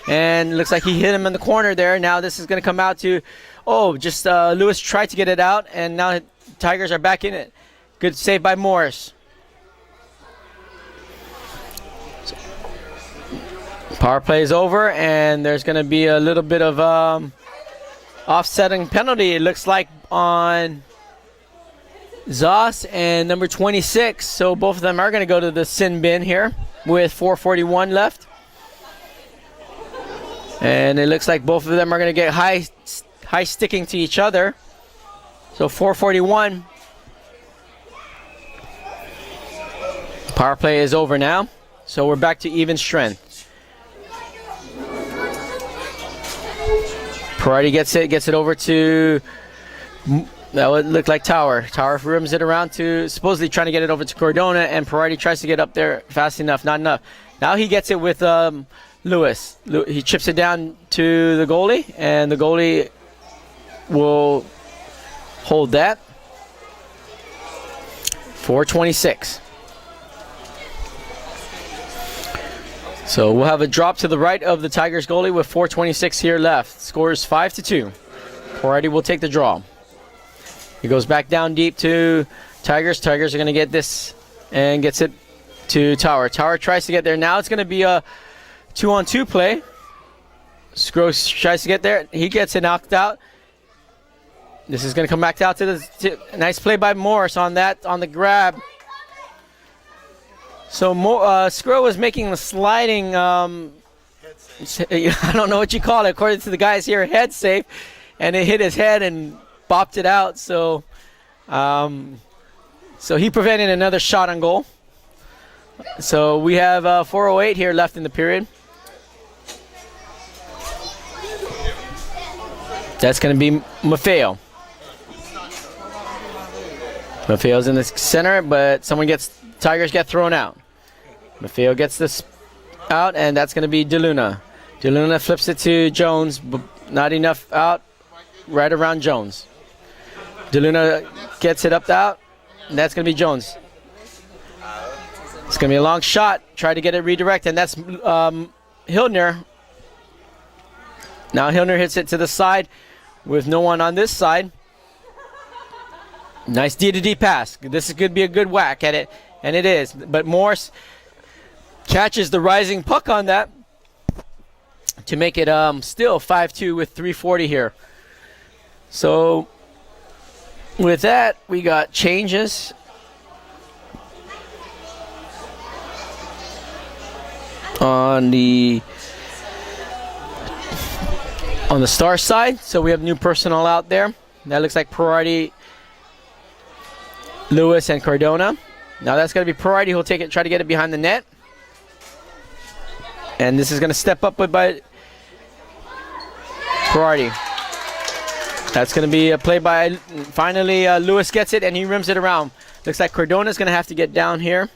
And looks like he hit him in the corner there. Now this is going to come out to, Lewis tried to get it out, and now Tigers are back in it. Good save by Morris. Power play is over, and there's going to be a little bit of offsetting penalty, it looks like, on Zoss and number 26. So both of them are going to go to the sin bin here with 4:41 left. And it looks like both of them are going to get high sticking to each other. So 4:41. Power play is over now. So we're back to even strength. Parati gets it over to, that would look like Tower. Tower rims it around to, supposedly trying to get it over to Cardona, and Parati tries to get up there fast enough, not enough. Now he gets it with Lewis. He chips it down to the goalie, and the goalie will hold that. 4:26. So we'll have a drop to the right of the Tigers goalie with 4:26 here left. Scores 5-2. Parati will take the draw. He goes back down deep to Tigers. Tigers are going to get this and gets it to Tower. Tower tries to get there. Now it's going to be a 2-on-2 play. Sgro tries to get there. He gets it knocked out. This is going to come back out to the nice play by Morris on the grab. So Sgro was making the sliding, I don't know what you call it, according to the guys here, head safe, and it hit his head and bopped it out. So, so he prevented another shot on goal. So we have 4:08 here left in the period. That's going to be Maffeo. Maffeo's in the center, but Tigers get thrown out. Maffeo gets this out, and that's going to be DeLuna. DeLuna flips it to Jones, but not enough out, right around Jones. DeLuna gets it up out, and that's going to be Jones. It's going to be a long shot. Try to get it redirected, and that's Hildner. Now Hildner hits it to the side with no one on this side. Nice D-to-D pass. This could be a good whack at it, and it is. But Morse catches the rising puck on that to make it still 5-2 with 3:40 here. So with that, we got changes. On the Star side, so we have new personnel out there. That looks like Parati, Lewis, and Cardona. Now that's going to be Parati who'll take it, try to get it behind the net. And this is going to step up by Parati. That's going to be a play by, finally Lewis gets it and he rims it around. Looks like Cardona's going to have to get down here.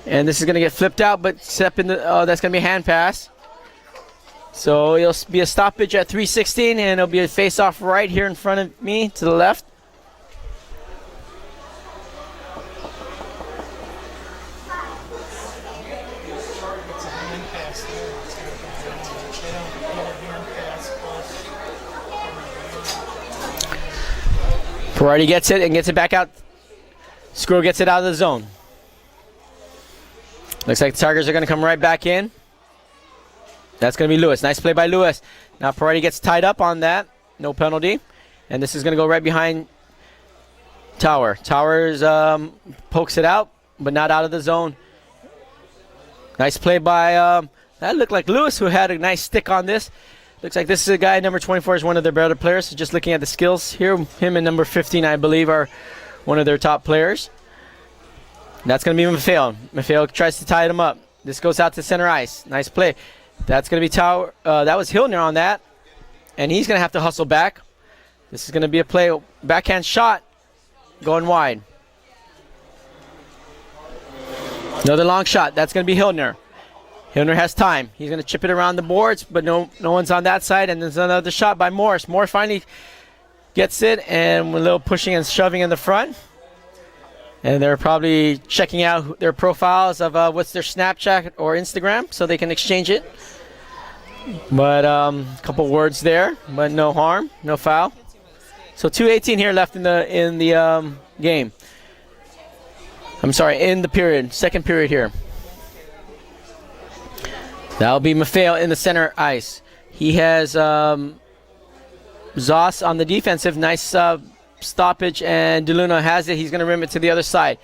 And this is going to get flipped out, but step in the, that's going to be a hand pass. So it'll be a stoppage at 3:16, and it'll be a face-off right here in front of me to the left. Parati gets it and gets it back out. Sgro gets it out of the zone. Looks like the Tigers are going to come right back in. That's going to be Lewis. Nice play by Lewis. Now Parati gets tied up on that. No penalty. And this is going to go right behind Tower. Towers pokes it out, but not out of the zone. Nice play by, that looked like Lewis, who had a nice stick on this. Looks like this is a guy, number 24 is one of their better players. So just looking at the skills here, him and number 15, I believe, are one of their top players. That's going to be Maffeo. Maffeo tries to tie them up. This goes out to center ice. Nice play. That's going to be Tower. That was Hildner on that. And he's going to have to hustle back. This is going to be a play. Backhand shot going wide. Another long shot. That's going to be Hildner. Hilner has time. He's going to chip it around the boards, but no one's on that side. And there's another shot by Morris. Morris finally gets it, and a little pushing and shoving in the front. And they're probably checking out their profiles of what's their Snapchat or Instagram, so they can exchange it. But a couple words there, but no harm, no foul. So 2:18 here left in the game. I'm sorry, in the period, second period here. That'll be Maffeo in the center ice. He has Zoss on the defensive. Nice stoppage, and DeLuna has it. He's going to rim it to the other side.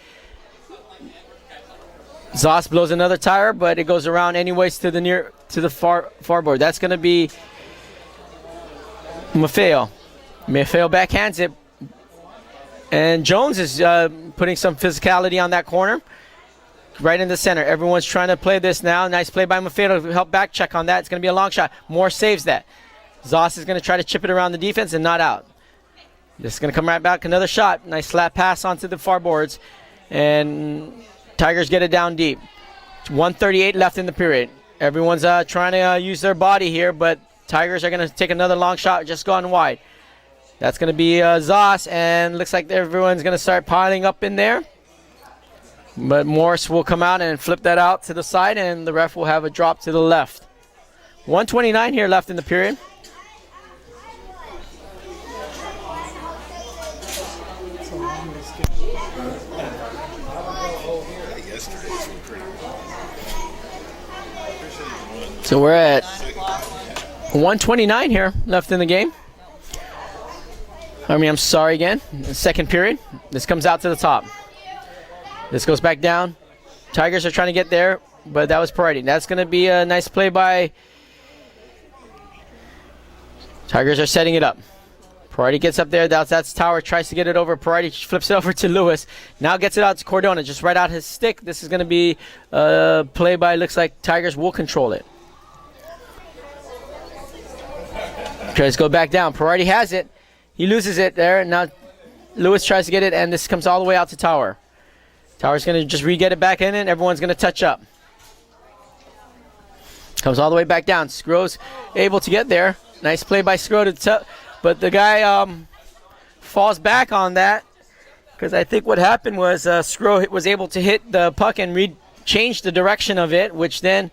Zoss blows another tire, but it goes around anyways to the far board. That's going to be Maffeo. Maffeo backhands it. And Jones is putting some physicality on that corner. Right in the center. Everyone's trying to play this now. Nice play by Maffeo to help back check on that. It's going to be a long shot. Moore saves that. Zoss is going to try to chip it around the defense and not out. This is going to come right back. Another shot. Nice slap pass onto the far boards. And Tigers get it down deep. 1:38 left in the period. Everyone's trying to use their body here, but Tigers are going to take another long shot, just gone wide. That's going to be Zoss, and looks like everyone's going to start piling up in there. But Morris will come out and flip that out to the side, and the ref will have a drop to the left. 1:29 here left in the period. So we're at 1:29 here left in the game. I'm sorry again. Second period. This comes out to the top. This goes back down. Tigers are trying to get there, but that was Parati. That's going to be a nice play by... Tigers are setting it up. Parati gets up there. That's Tower. Tries to get it over. Parati flips it over to Lewis. Now gets it out to Cordona. Just right out his stick. This is going to be a play by... Looks like Tigers will control it. Tries to go back down. Parati has it. He loses it there. Now Lewis tries to get it, and this comes all the way out to Tower. Tower's going to just re-get it back in, and everyone's going to touch up. Comes all the way back down. Sgro's able to get there. Nice play by Sgro, but the guy falls back on that, because I think what happened was Sgro was able to hit the puck and change the direction of it, which then...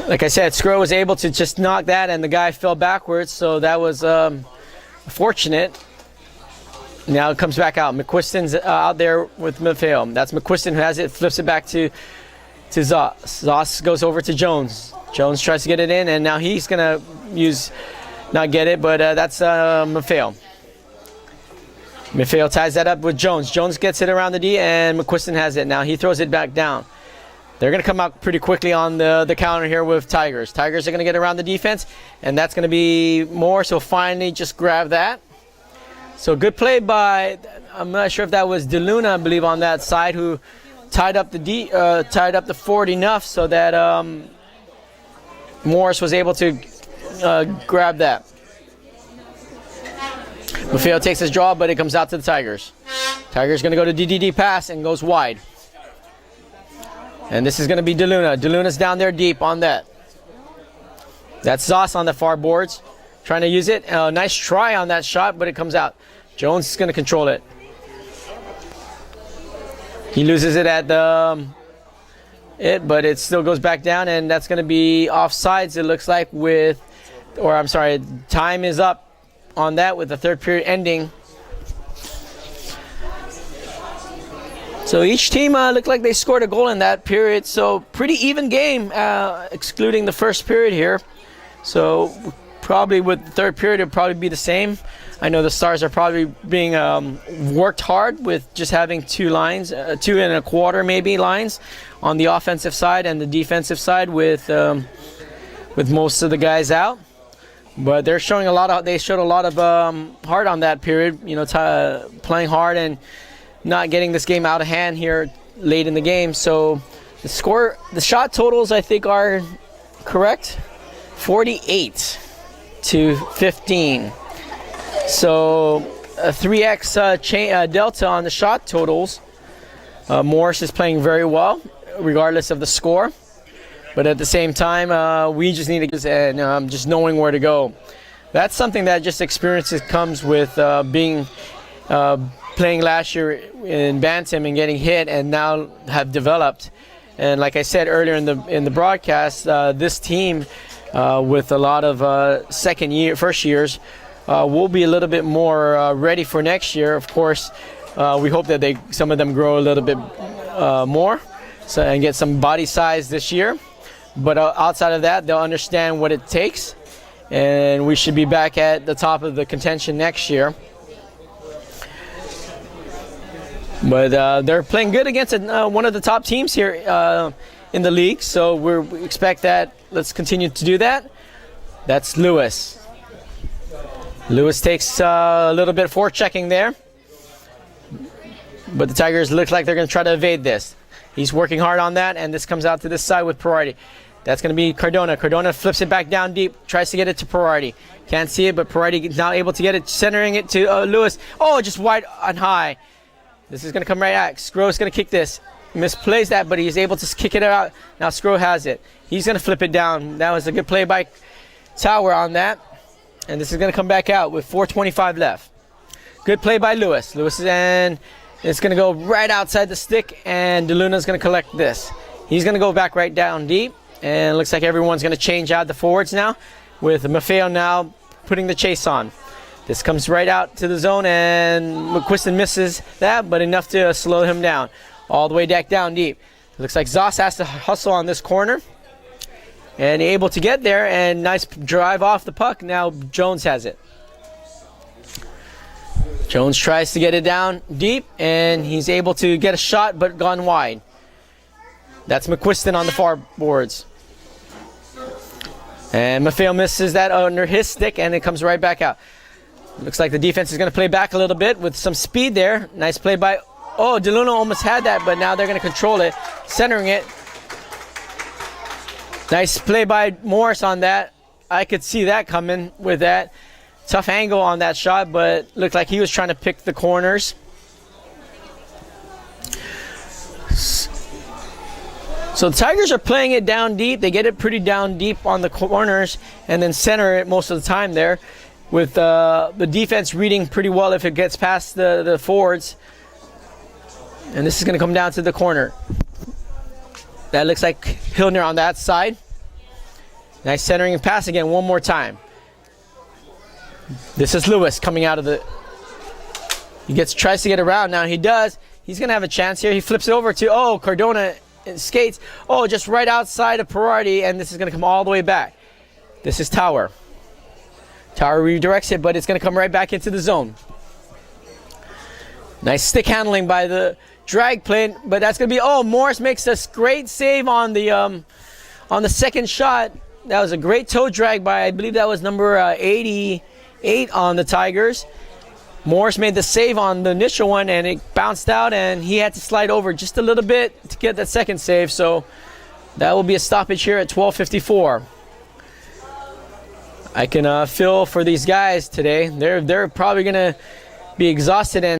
Like I said, Sgro was able to just knock that, and the guy fell backwards, so that was fortunate. Now it comes back out. McQuiston's out there with Maffeo. That's McQuiston who has it, flips it back to Zoss. Zoss goes over to Jones. Jones tries to get it in, and now he's going to not get it, but that's Maffeo. Maffeo ties that up with Jones. Jones gets it around the D, and McQuiston has it. Now he throws it back down. They're going to come out pretty quickly on the counter here with Tigers. Tigers are going to get around the defense, and that's going to be Moore, so finally just grab that. So good play by, I'm not sure if that was DeLuna, I believe, on that side, who tied up the forward enough so that Morris was able to grab that. Maffeo takes his draw, but it comes out to the Tigers. Tigers going to go to DDD pass and goes wide. And this is going to be DeLuna. DeLuna's down there deep on that. That's Zoss on the far boards, trying to use it. Nice try on that shot, but it comes out. Jones is going to control it. He loses it at but it still goes back down, and that's going to be offsides, it looks like, time is up on that with the third period ending. So each team looked like they scored a goal in that period. So pretty even game, excluding the first period here. So probably with the third period, it'll probably be the same. I know the Stars are probably being worked hard with just having 2 lines, 2 1/4 maybe lines on the offensive side and the defensive side with most of the guys out. But they're showing they showed a lot of heart on that period. Playing hard and not getting this game out of hand here late in the game. So the shot totals I think are correct. 48-15. So a 3x delta on the shot totals. Morris is playing very well, regardless of the score. But at the same time, we just need to and just knowing where to go. That's something that just experiences comes with being playing last year in Bantam and getting hit, and now have developed. And like I said earlier in the broadcast, this team with a lot of first years will be a little bit more ready for next year. Of course, we hope that some of them grow a little bit more, and get some body size this year. But outside of that, they'll understand what it takes, and we should be back at the top of the contention next year. But they're playing good against one of the top teams here in the league, so we expect that. Let's continue to do that. That's Lewis. Lewis takes a little bit of forechecking there, but the Tigers look like they're going to try to evade this. He's working hard on that, and this comes out to this side with Priority. That's going to be Cardona. Cardona flips it back down deep, tries to get it to Priority. Can't see it, but Priority is now able to get it, centering it to Lewis. Oh, just wide on high. This is going to come right out. Sgro is going to kick this. Misplays that, but he's able to kick it out. Now Sgro has it. He's going to flip it down. That was a good play by Tower on that. And this is going to come back out with 4:25 left. Good play by Lewis. And it's going to go right outside the stick, and DeLuna's going to collect this. He's going to go back right down deep, and it looks like everyone's going to change out the forwards now, with Maffeo now putting the chase on. This comes right out to the zone, and McQuiston misses that, but enough to slow him down. All the way back down deep. It looks like Zoss has to hustle on this corner, and able to get there, and nice drive off the puck. Now Jones has it. Jones tries to get it down deep, and he's able to get a shot, but gone wide. That's McQuiston on the far boards. And Maffeo misses that under his stick, and it comes right back out. Looks like the defense is going to play back a little bit with some speed there. Nice play by... Oh, DeLuna almost had that, but now they're going to control it, centering it. Nice play by Morris on that. I could see that coming with that. Tough angle on that shot, but looked like he was trying to pick the corners. So the Tigers are playing it down deep. They get it pretty down deep on the corners and then center it most of the time there, with the defense reading pretty well if it gets past the forwards. And this is going to come down to the corner. That looks like Hildner on that side. Nice centering and pass again one more time. This is Lewis coming out of the... tries to get around. Now he does. He's going to have a chance here. He flips it over to... Oh, Cardona skates. Oh, just right outside of Priority, and this is going to come all the way back. This is Tower. Tower redirects it, but it's going to come right back into the zone. Nice stick handling by the drag plane, but that's going to be... Oh, Morris makes this great save on the second shot. That was a great toe drag by, I believe that was number 88 on the Tigers. Morris made the save on the initial one, and it bounced out, and he had to slide over just a little bit to get that second save. So that will be a stoppage here at 12:54. I can feel for these guys today. They're probably going to be exhausted and